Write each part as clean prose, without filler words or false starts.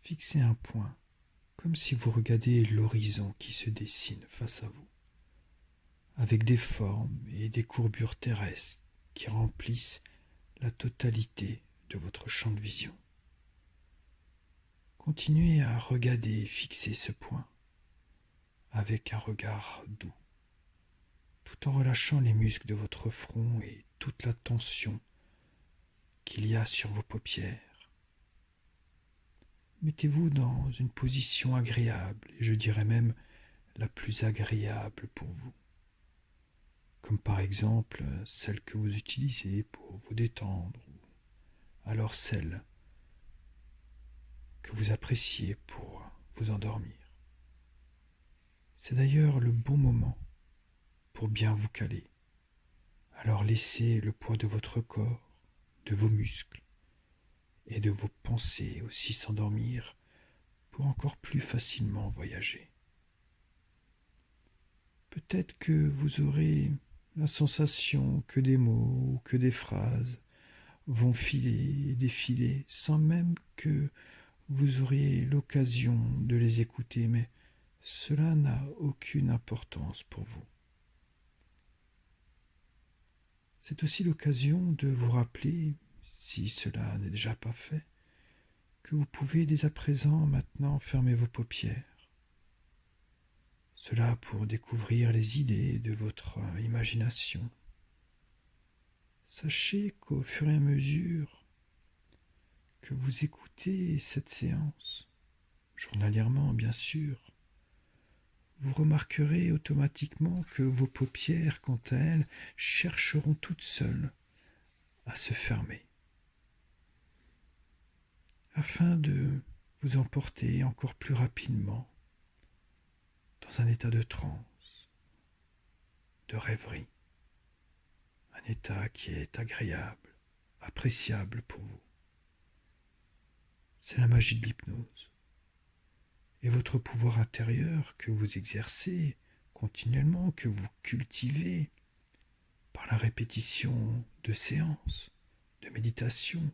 Fixez un point, comme si vous regardiez l'horizon qui se dessine face à vous, avec des formes et des courbures terrestres qui remplissent la totalité de votre champ de vision. Continuez à regarder et fixer ce point avec un regard doux, tout en relâchant les muscles de votre front et toute la tension qu'il y a sur vos paupières. Mettez-vous dans une position agréable, et je dirais même la plus agréable pour vous, comme par exemple celle que vous utilisez pour vous détendre, ou alors celle que vous appréciez pour vous endormir. C'est d'ailleurs le bon moment pour bien vous caler. Alors laissez le poids de votre corps, de vos muscles et de vos pensées aussi s'endormir pour encore plus facilement voyager. Peut-être que vous aurez la sensation que des mots ou que des phrases vont filer et défiler sans même que vous auriez l'occasion de les écouter, mais cela n'a aucune importance pour vous. C'est aussi l'occasion de vous rappeler, si cela n'est déjà pas fait, que vous pouvez dès à présent maintenant fermer vos paupières. Cela pour découvrir les idées de votre imagination. Sachez qu'au fur et à mesure que vous écoutez cette séance, journalièrement bien sûr, vous remarquerez automatiquement que vos paupières, quant à elles, chercheront toutes seules à se fermer, afin de vous emporter encore plus rapidement dans un état de transe, de rêverie, un état qui est agréable, appréciable pour vous. C'est la magie de l'hypnose. Et votre pouvoir intérieur que vous exercez continuellement, que vous cultivez par la répétition de séances, de méditation,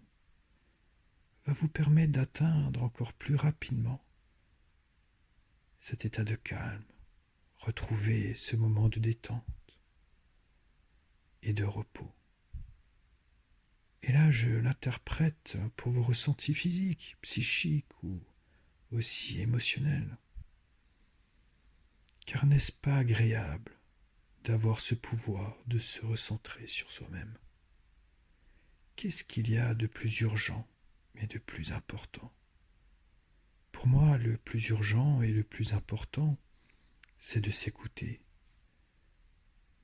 va vous permettre d'atteindre encore plus rapidement cet état de calme, retrouver ce moment de détente et de repos. Et là, je l'interprète pour vos ressentis physiques, psychiques ou aussi émotionnels. Car n'est-ce pas agréable d'avoir ce pouvoir de se recentrer sur soi-même? Qu'est-ce qu'il y a de plus urgent et de plus important? Pour moi, le plus urgent et le plus important, c'est de s'écouter.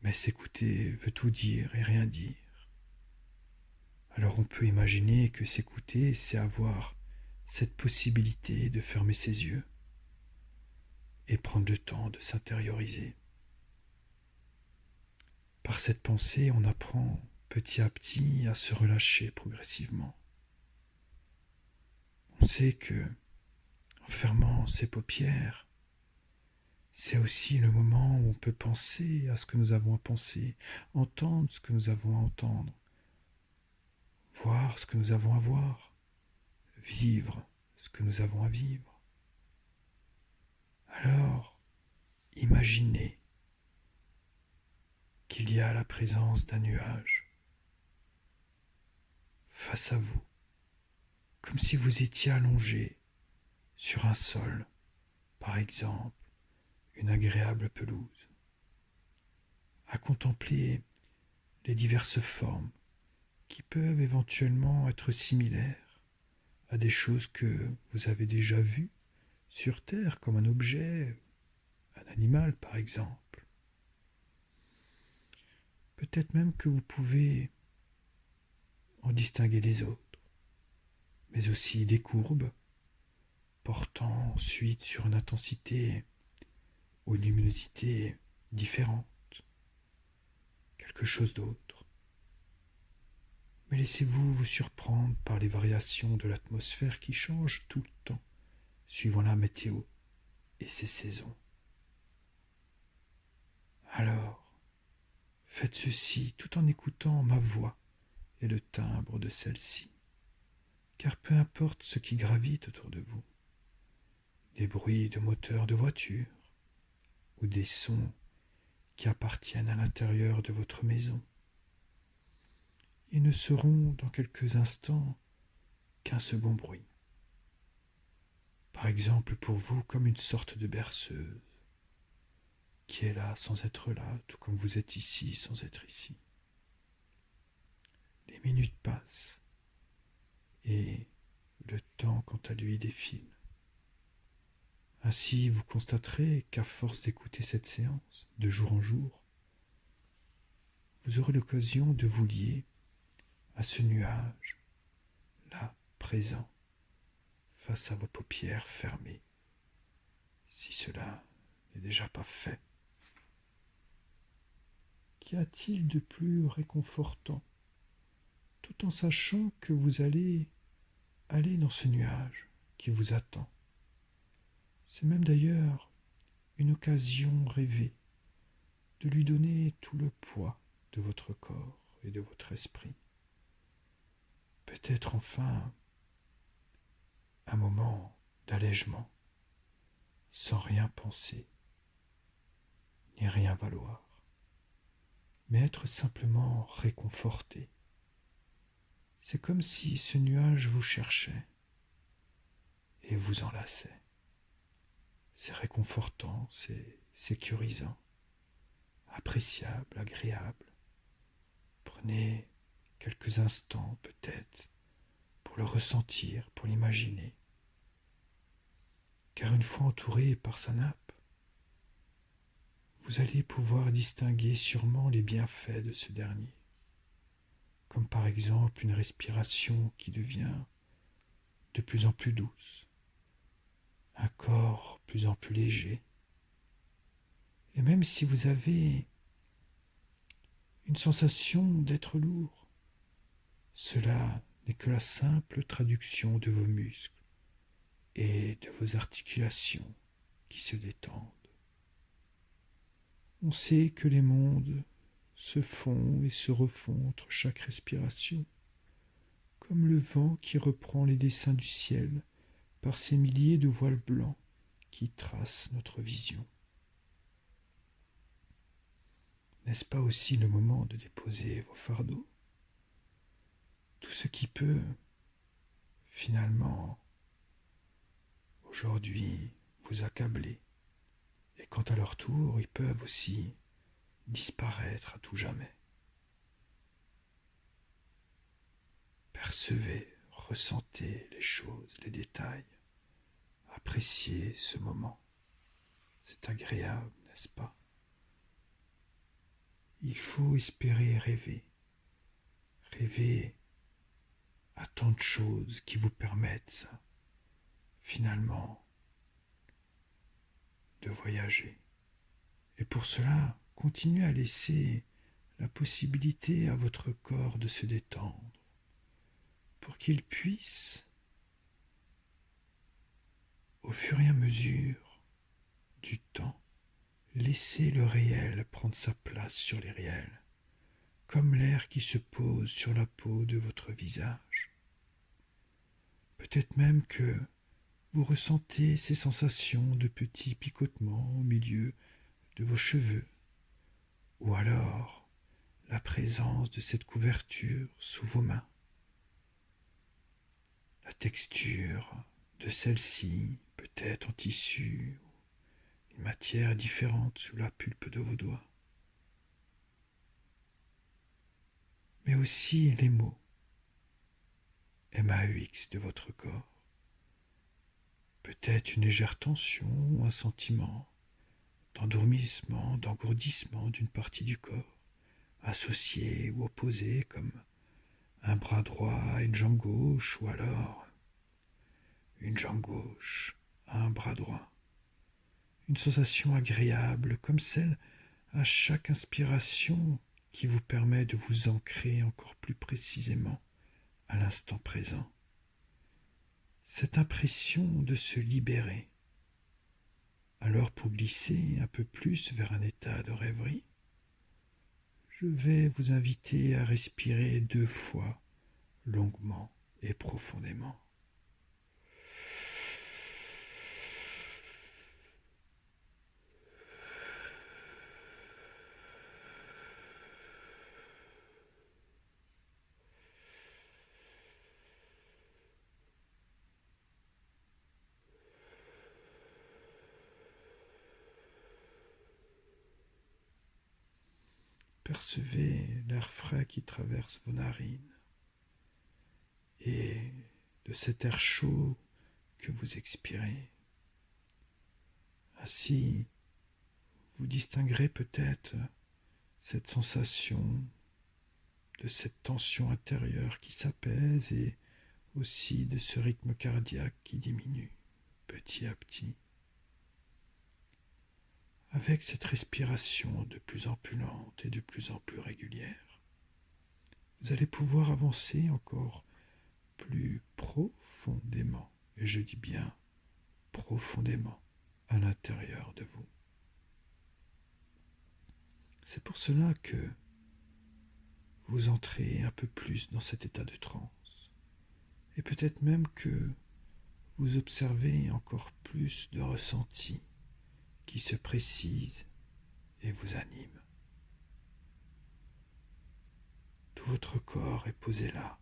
Mais s'écouter veut tout dire et rien dire. Alors on peut imaginer que s'écouter, c'est avoir cette possibilité de fermer ses yeux et prendre le temps de s'intérioriser. Par cette pensée, on apprend petit à petit à se relâcher progressivement. On sait que, en fermant ses paupières, c'est aussi le moment où on peut penser à ce que nous avons à penser, entendre ce que nous avons à entendre, voir ce que nous avons à voir, vivre ce que nous avons à vivre. Alors, imaginez qu'il y a la présence d'un nuage face à vous, comme si vous étiez allongé sur un sol, par exemple, une agréable pelouse, à contempler les diverses formes qui peuvent éventuellement être similaires à des choses que vous avez déjà vues sur Terre, comme un objet, un animal par exemple. Peut-être même que vous pouvez en distinguer des autres, mais aussi des courbes, portant ensuite sur une intensité ou une luminosité différente, quelque chose d'autre. Mais laissez-vous vous surprendre par les variations de l'atmosphère qui changent tout le temps, suivant la météo et ses saisons. Alors, faites ceci tout en écoutant ma voix et le timbre de celle-ci, car peu importe ce qui gravite autour de vous, des bruits de moteurs de voiture ou des sons qui appartiennent à l'intérieur de votre maison. Ils ne seront dans quelques instants qu'un second bruit. Par exemple pour vous comme une sorte de berceuse qui est là sans être là, tout comme vous êtes ici sans être ici. Les minutes passent et le temps quant à lui défile. Ainsi vous constaterez qu'à force d'écouter cette séance de jour en jour, vous aurez l'occasion de vous lier à ce nuage, là, présent, face à vos paupières fermées, si cela n'est déjà pas fait. Qu'y a-t-il de plus réconfortant, tout en sachant que vous allez aller dans ce nuage qui vous attend? C'est même d'ailleurs une occasion rêvée de lui donner tout le poids de votre corps et de votre esprit. Peut-être enfin un moment d'allègement, sans rien penser, ni rien valoir, mais être simplement réconforté. C'est comme si ce nuage vous cherchait et vous enlaçait. C'est réconfortant, c'est sécurisant, appréciable, agréable. Prenez quelques instants peut-être pour le ressentir, pour l'imaginer. Car une fois entouré par sa nappe, vous allez pouvoir distinguer sûrement les bienfaits de ce dernier, comme par exemple une respiration qui devient de plus en plus douce, un corps de plus en plus léger, et même si vous avez une sensation d'être lourd, cela n'est que la simple traduction de vos muscles et de vos articulations qui se détendent. On sait que les mondes se font et se refont entre chaque respiration, comme le vent qui reprend les dessins du ciel par ces milliers de voiles blancs qui tracent notre vision. N'est-ce pas aussi le moment de déposer vos fardeaux? Tout ce qui peut, finalement, aujourd'hui, vous accabler. Et quant à leur tour, ils peuvent aussi disparaître à tout jamais. Percevez, ressentez les choses, les détails. Appréciez ce moment. C'est agréable, n'est-ce pas? Il faut espérer rêver. Rêver à tant de choses qui vous permettent, finalement, de voyager. Et pour cela, continuez à laisser la possibilité à votre corps de se détendre, pour qu'il puisse, au fur et à mesure du temps, laisser le réel prendre sa place sur les réels, comme l'air qui se pose sur la peau de votre visage. Peut-être même que vous ressentez ces sensations de petits picotements au milieu de vos cheveux, ou alors la présence de cette couverture sous vos mains, la texture de celle-ci, peut-être en tissu, ou une matière différente sous la pulpe de vos doigts, mais aussi les mots MAUX de votre corps, peut-être une légère tension ou un sentiment d'endormissement, d'engourdissement d'une partie du corps, associé ou opposé comme un bras droit à une jambe gauche ou alors une jambe gauche à un bras droit. Une sensation agréable comme celle à chaque inspiration qui vous permet de vous ancrer encore plus précisément à l'instant présent. Cette impression de se libérer. Alors pour glisser un peu plus vers un état de rêverie, je vais vous inviter à respirer 2 fois, longuement et profondément. percevez l'air frais qui traverse vos narines et de cet air chaud que vous expirez. Ainsi, vous distinguerez peut-être cette sensation de cette tension intérieure qui s'apaise et aussi de ce rythme cardiaque qui diminue petit à petit. Avec cette respiration de plus en plus lente et de plus en plus régulière, vous allez pouvoir avancer encore plus profondément, et je dis bien profondément, à l'intérieur de vous. C'est pour cela que vous entrez un peu plus dans cet état de transe, et peut-être même que vous observez encore plus de ressentis qui se précisent et vous animent. Tout votre corps est posé là,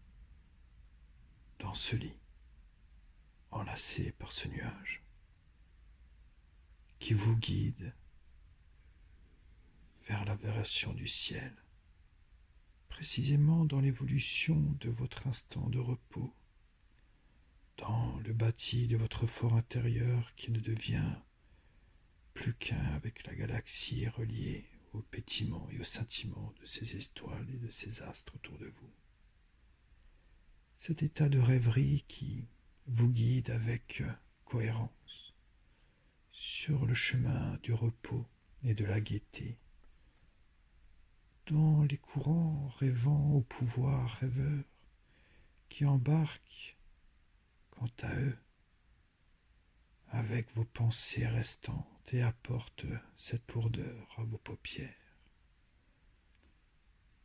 dans ce lit, enlacé par ce nuage, qui vous guide vers l'aberration du ciel, précisément dans l'évolution de votre instant de repos, dans le bâti de votre fort intérieur qui ne devient plus qu'un avec la galaxie reliée au pétillement et au scintillement de ces étoiles et de ces astres autour de vous. Cet état de rêverie qui vous guide avec cohérence sur le chemin du repos et de la gaieté, dans les courants rêvant au pouvoir rêveur qui embarquent, quant à eux, avec vos pensées restantes et apportent cette lourdeur à vos paupières.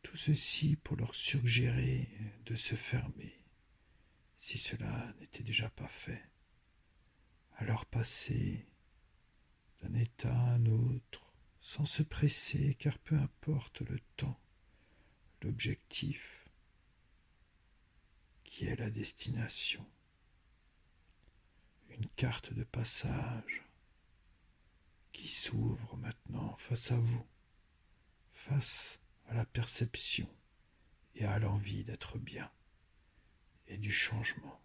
Tout ceci pour leur suggérer de se fermer, si cela n'était déjà pas fait, à leur passer d'un état à un autre, sans se presser, car peu importe le temps, l'objectif, qui est la destination. Une carte de passage qui s'ouvre maintenant face à vous, face à la perception et à l'envie d'être bien et du changement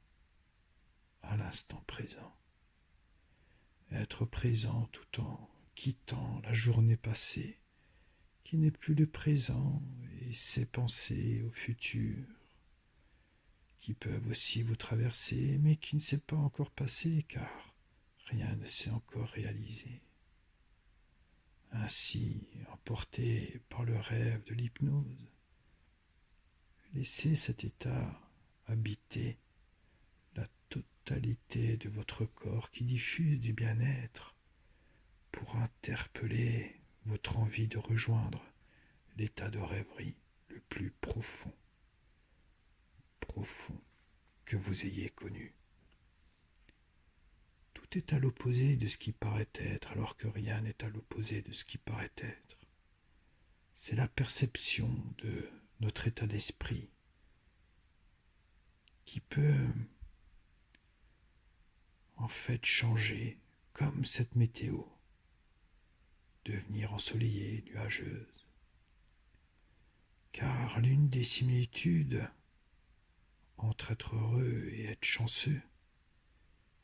à l'instant présent. Être présent tout en quittant la journée passée qui n'est plus le présent et ses pensées au futur qui peuvent aussi vous traverser mais qui ne s'est pas encore passé car rien ne s'est encore réalisé. Ainsi, emporté par le rêve de l'hypnose, laissez cet état habiter la totalité de votre corps qui diffuse du bien-être pour interpeller votre envie de rejoindre l'état de rêverie le plus profond que vous ayez connu. Tout est à l'opposé de ce qui paraît être, alors que rien n'est à l'opposé de ce qui paraît être. C'est la perception de notre état d'esprit qui peut en fait changer, comme cette météo, devenir ensoleillée, nuageuse. Car l'une des similitudes entre être heureux et être chanceux,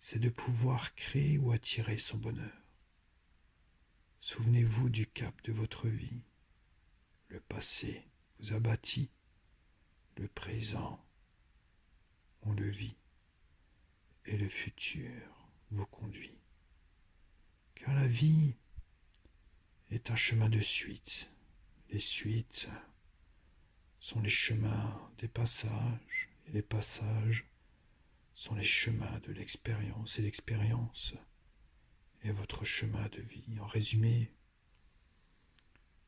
c'est de pouvoir créer ou attirer son bonheur. Souvenez-vous du cap de votre vie. Le passé vous a bâti, le présent, on le vit, et le futur vous conduit. Car la vie est un chemin de suite. Les suites sont les chemins des passages, et les passages sont les chemins de l'expérience, et l'expérience est votre chemin de vie. En résumé,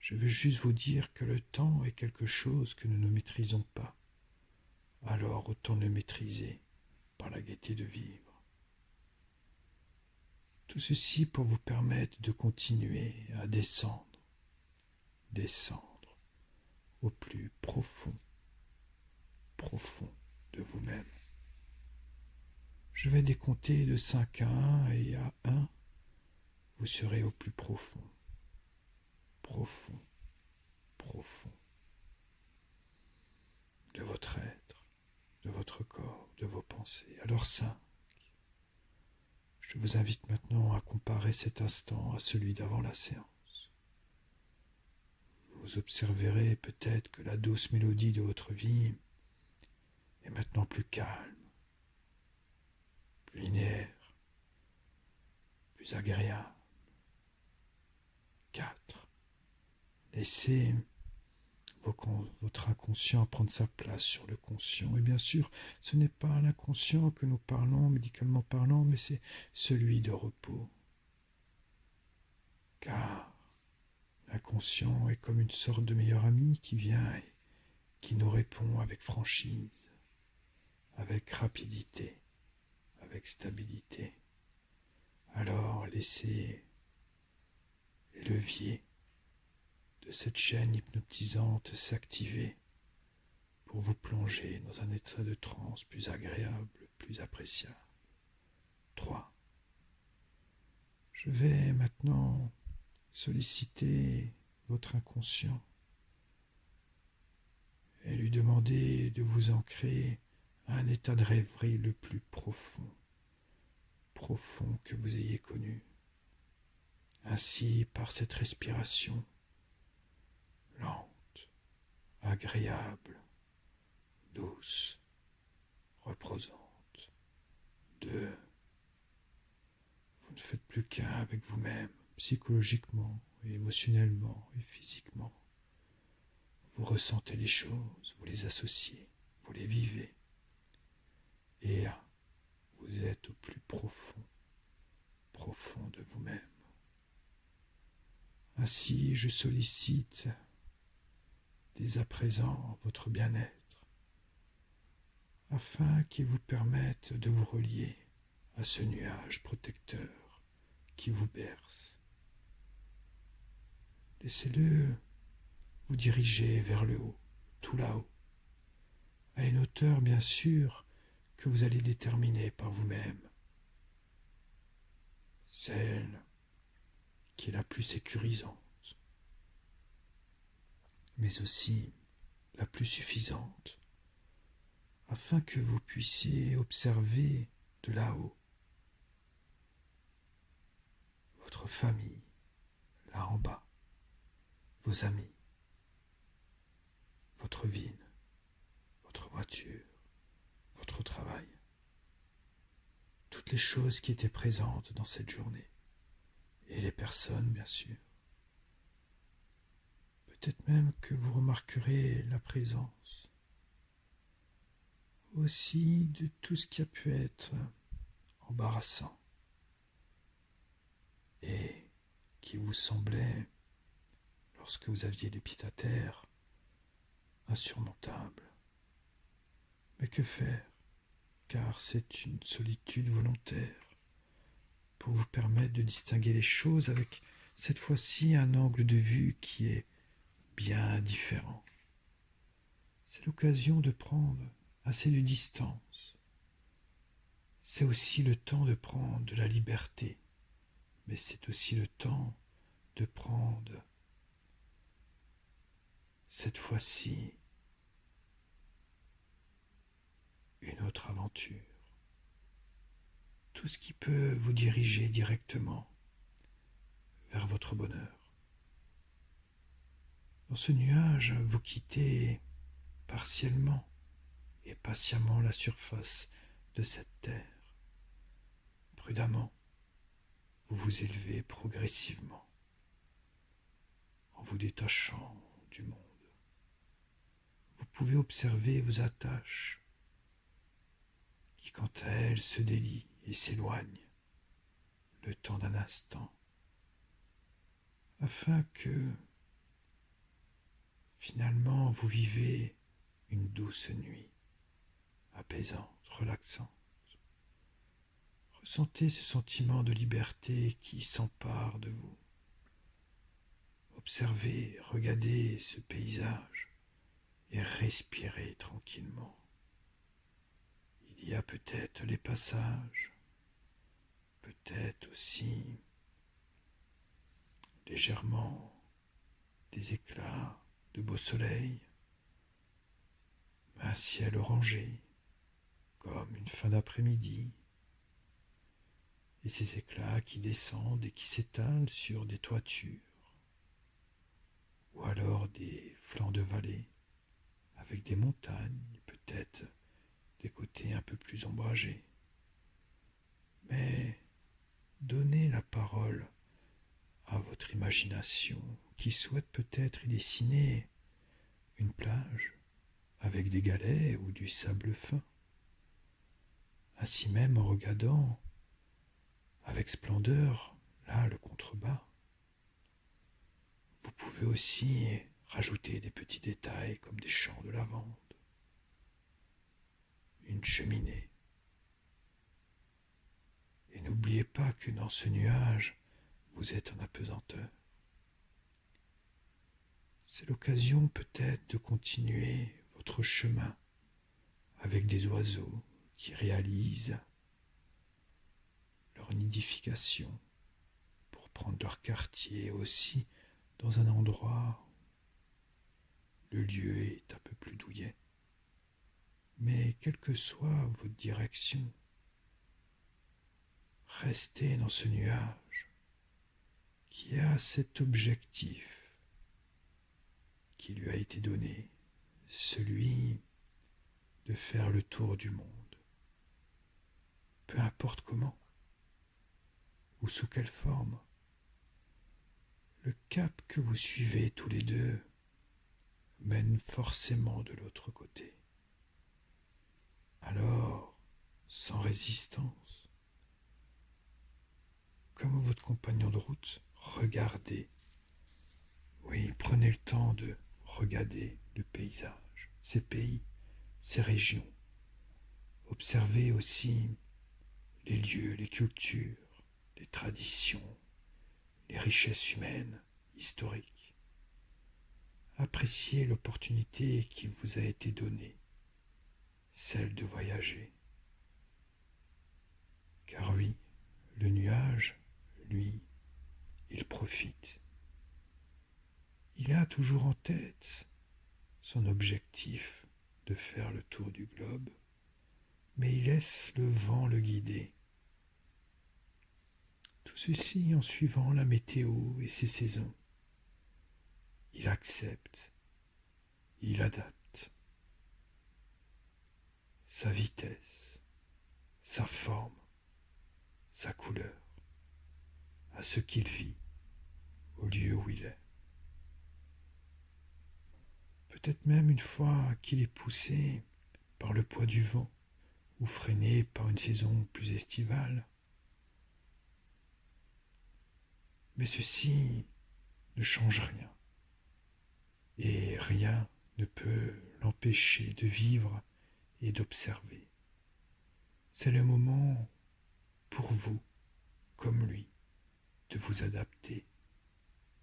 je veux juste vous dire que le temps est quelque chose que nous ne maîtrisons pas. Alors autant le maîtriser par la gaieté de vivre. Tout ceci pour vous permettre de continuer à descendre au plus profond de vous-même. Je vais décompter de 5 à 1 et à 1, vous serez au plus profond. profond de votre être, de votre corps, de vos pensées. Alors 5. Je vous invite maintenant à comparer cet instant à celui d'avant la séance. Vous observerez peut-être que la douce mélodie de votre vie est maintenant plus calme, plus linéaire, plus agréable. 4. Laissez votre inconscient prendre sa place sur le conscient. Et bien sûr, ce n'est pas l'inconscient que nous parlons, médicalement parlant, mais c'est celui de repos. Car l'inconscient est comme une sorte de meilleur ami qui vient et qui nous répond avec franchise, avec rapidité, avec stabilité. Alors laissez les leviers de cette chaîne hypnotisante s'activer pour vous plonger dans un état de transe plus agréable, plus appréciable. 3. Je vais maintenant solliciter votre inconscient et lui demander de vous ancrer à un état de rêverie le plus profond que vous ayez connu. Ainsi, par cette respiration lente, agréable, douce, reposante. 2. Vous ne faites plus qu'un avec vous-même, psychologiquement, et émotionnellement et physiquement. Vous ressentez les choses, vous les associez, vous les vivez. Et 1. Vous êtes au plus profond de vous-même. Ainsi, je sollicite dès à présent votre bien-être, afin qu'il vous permette de vous relier à ce nuage protecteur qui vous berce. Laissez-le vous diriger vers le haut, tout là-haut, à une hauteur bien sûr que vous allez déterminer par vous-même, celle qui est la plus sécurisante, mais aussi la plus suffisante, afin que vous puissiez observer de là-haut votre famille, là en bas, vos amis, votre ville, votre voiture, votre travail, toutes les choses qui étaient présentes dans cette journée, et les personnes bien sûr. Peut-être même que vous remarquerez la présence aussi de tout ce qui a pu être embarrassant et qui vous semblait, lorsque vous aviez les pieds à terre, insurmontable. Mais que faire? Car c'est une solitude volontaire pour vous permettre de distinguer les choses avec cette fois-ci un angle de vue qui est bien différent. C'est l'occasion de prendre assez de distance. C'est aussi le temps de prendre de la liberté, mais c'est aussi le temps de prendre cette fois-ci une autre aventure. Tout ce qui peut vous diriger directement vers votre bonheur. Dans ce nuage, vous quittez partiellement et patiemment la surface de cette terre. Prudemment, vous vous élevez progressivement en vous détachant du monde. Vous pouvez observer vos attaches qui, quant à elles, se délient et s'éloignent le temps d'un instant, afin que, finalement, vous vivez une douce nuit, apaisante, relaxante. Ressentez ce sentiment de liberté qui s'empare de vous. Observez, regardez ce paysage et respirez tranquillement. Il y a peut-être les passages, peut-être aussi légèrement des éclats de beau soleil, un ciel orangé, comme une fin d'après-midi, et ces éclats qui descendent et qui s'étalent sur des toitures, ou alors des flancs de vallée, avec des montagnes, peut-être des côtés un peu plus ombragés. Mais donnez la parole à votre imagination qui souhaite peut-être y dessiner une plage avec des galets ou du sable fin. Ainsi même en regardant avec splendeur là le contrebas. Vous pouvez aussi rajouter des petits détails comme des champs de lavande, une cheminée. Et n'oubliez pas que dans ce nuage, vous êtes en apesanteur. C'est l'occasion peut-être de continuer votre chemin avec des oiseaux qui réalisent leur nidification pour prendre leur quartier aussi dans un endroit où le lieu est un peu plus douillet. Mais quelle que soit votre direction, restez dans ce nuage qui a cet objectif qui lui a été donné, celui de faire le tour du monde. Peu importe comment ou sous quelle forme, le cap que vous suivez tous les deux mène forcément de l'autre côté. Alors, sans résistance, comme votre compagnon de route, regardez. Oui, prenez le temps de regarder le paysage, ces pays, ces régions. Observez aussi les lieux, les cultures, les traditions, les richesses humaines, historiques. Appréciez l'opportunité qui vous a été donnée, celle de voyager. Car oui, le nuage, lui, il profite. Il a toujours en tête son objectif de faire le tour du globe, mais il laisse le vent le guider. Tout ceci en suivant la météo et ses saisons. Il accepte, il adapte sa vitesse, sa forme, sa couleur à ce qu'il vit au lieu où il est. Peut-être même une fois qu'il est poussé par le poids du vent ou freiné par une saison plus estivale. Mais ceci ne change rien. Et rien ne peut l'empêcher de vivre et d'observer. C'est le moment pour vous, comme lui, de vous adapter,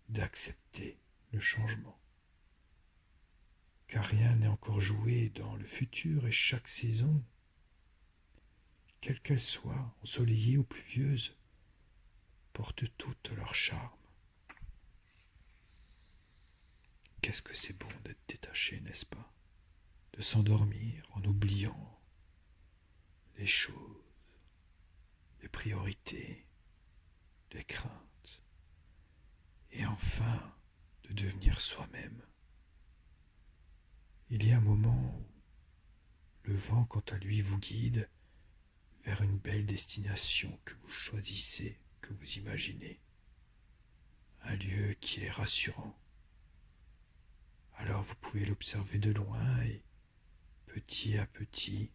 d'accepter le changement. Car rien n'est encore joué dans le futur et chaque saison, quelle qu'elle soit, ensoleillée ou pluvieuse, porte toute leur charme. Qu'est-ce que c'est bon d'être détaché, n'est-ce pas? De s'endormir en oubliant les choses, les priorités, les craintes, et enfin de devenir soi-même. Il y a un moment où le vent, quant à lui, vous guide vers une belle destination que vous choisissez, que vous imaginez, un lieu qui est rassurant. Alors vous pouvez l'observer de loin et petit à petit,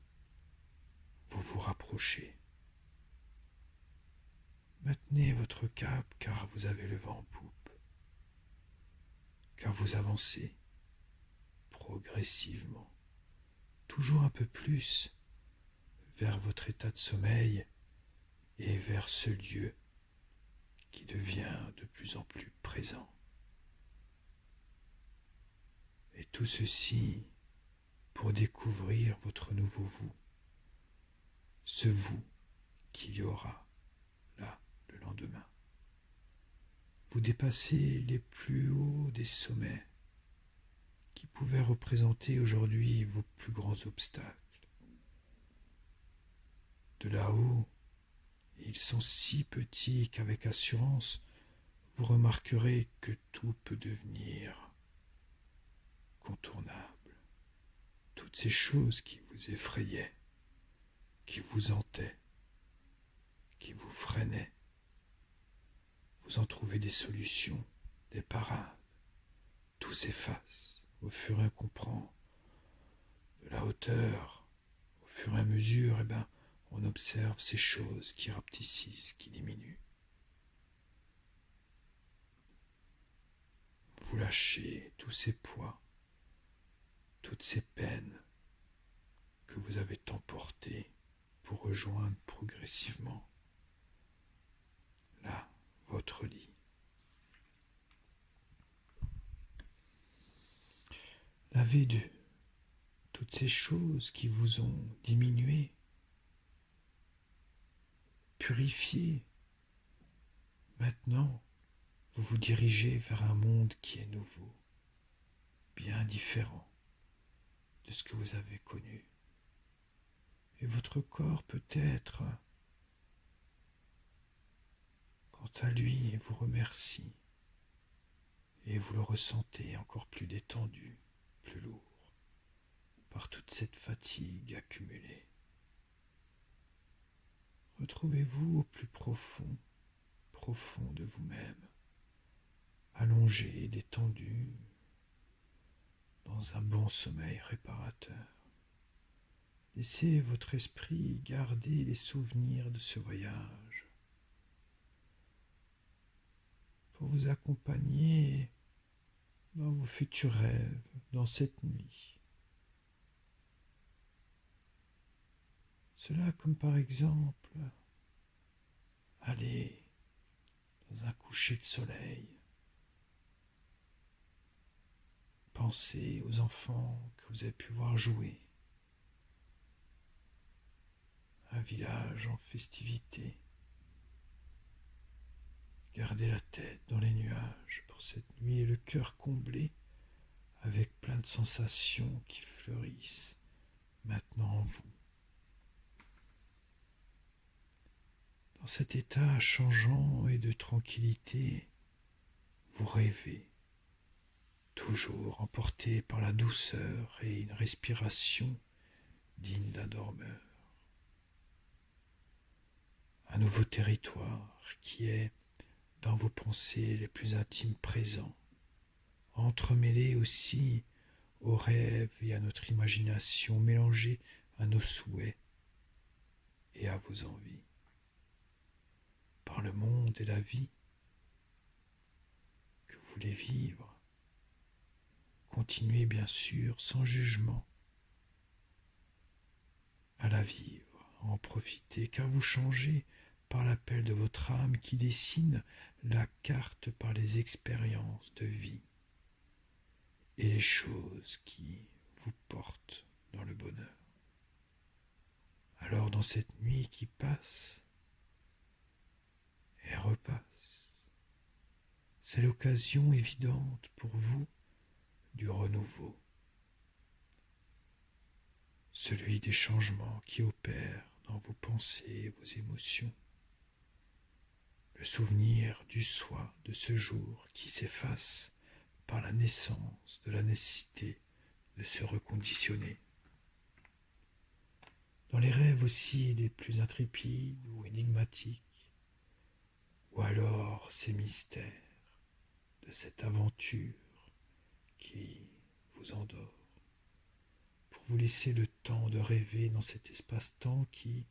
vous vous rapprochez. Maintenez votre cap car vous avez le vent en poupe, car vous avancez progressivement, toujours un peu plus vers votre état de sommeil et vers ce lieu qui devient de plus en plus présent. Et tout ceci pour découvrir votre nouveau vous, ce vous qu'il y aura là le lendemain. Vous dépassez les plus hauts des sommets pouvez représenter aujourd'hui vos plus grands obstacles. De là-haut, ils sont si petits qu'avec assurance, vous remarquerez que tout peut devenir contournable. Toutes ces choses qui vous effrayaient, qui vous hantaient, qui vous freinaient, vous en trouvez des solutions, des parades. Tout s'efface au fur et à qu'on prend de la hauteur, au fur et à mesure, on observe ces choses qui rapetissent, qui diminuent. Vous lâchez tous ces poids, toutes ces peines que vous avez tant portées pour rejoindre progressivement là votre lit. Lavez de toutes ces choses qui vous ont diminué, purifiez. Maintenant, vous vous dirigez vers un monde qui est nouveau, bien différent de ce que vous avez connu. Et votre corps peut-être, quant à lui, vous remercie et vous le ressentez encore plus détendu, plus lourd, par toute cette fatigue accumulée. Retrouvez-vous au plus profond de vous-même, allongé, détendu, dans un bon sommeil réparateur. Laissez votre esprit garder les souvenirs de ce voyage pour vous accompagner dans vos futurs rêves, dans cette nuit. Cela comme par exemple aller dans un coucher de soleil, pensez aux enfants que vous avez pu voir jouer, un village en festivité. Gardez la tête dans les nuages pour cette nuit et le cœur comblé avec plein de sensations qui fleurissent maintenant en vous. Dans cet état changeant et de tranquillité, vous rêvez, toujours emporté par la douceur et une respiration digne d'un dormeur. Un nouveau territoire qui est dans vos pensées les plus intimes présents, entremêlé aussi aux rêves et à notre imagination, mélangé à nos souhaits et à vos envies. Par le monde et la vie que vous voulez vivre, continuez bien sûr sans jugement à la vivre, à en profiter, car vous changez par l'appel de votre âme qui dessine la carte par les expériences de vie et les choses qui vous portent dans le bonheur. Alors dans cette nuit qui passe et repasse, c'est l'occasion évidente pour vous du renouveau, celui des changements qui opèrent dans vos pensées et vos émotions, le souvenir du soi de ce jour qui s'efface par la naissance de la nécessité de se reconditionner. Dans les rêves aussi les plus intrépides ou énigmatiques, ou alors ces mystères de cette aventure qui vous endort, pour vous laisser le temps de rêver dans cet espace-temps qui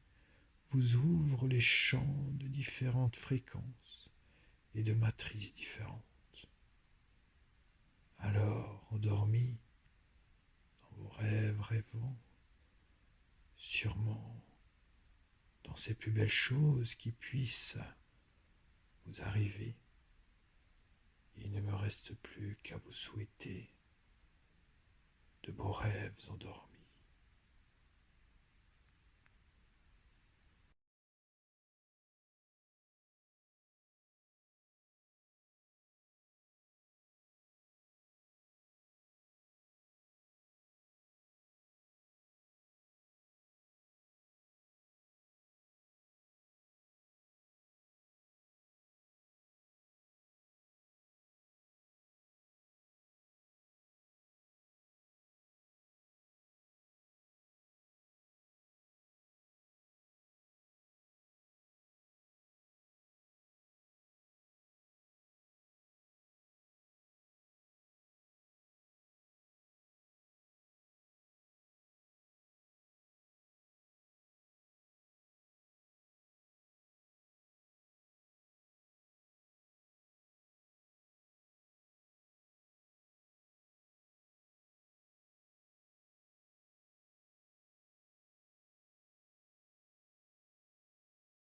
vous ouvre les champs de différentes fréquences et de matrices différentes. Alors, endormi, dans vos rêves rêvants, sûrement dans ces plus belles choses qui puissent vous arriver, il ne me reste plus qu'à vous souhaiter de beaux rêves endormis.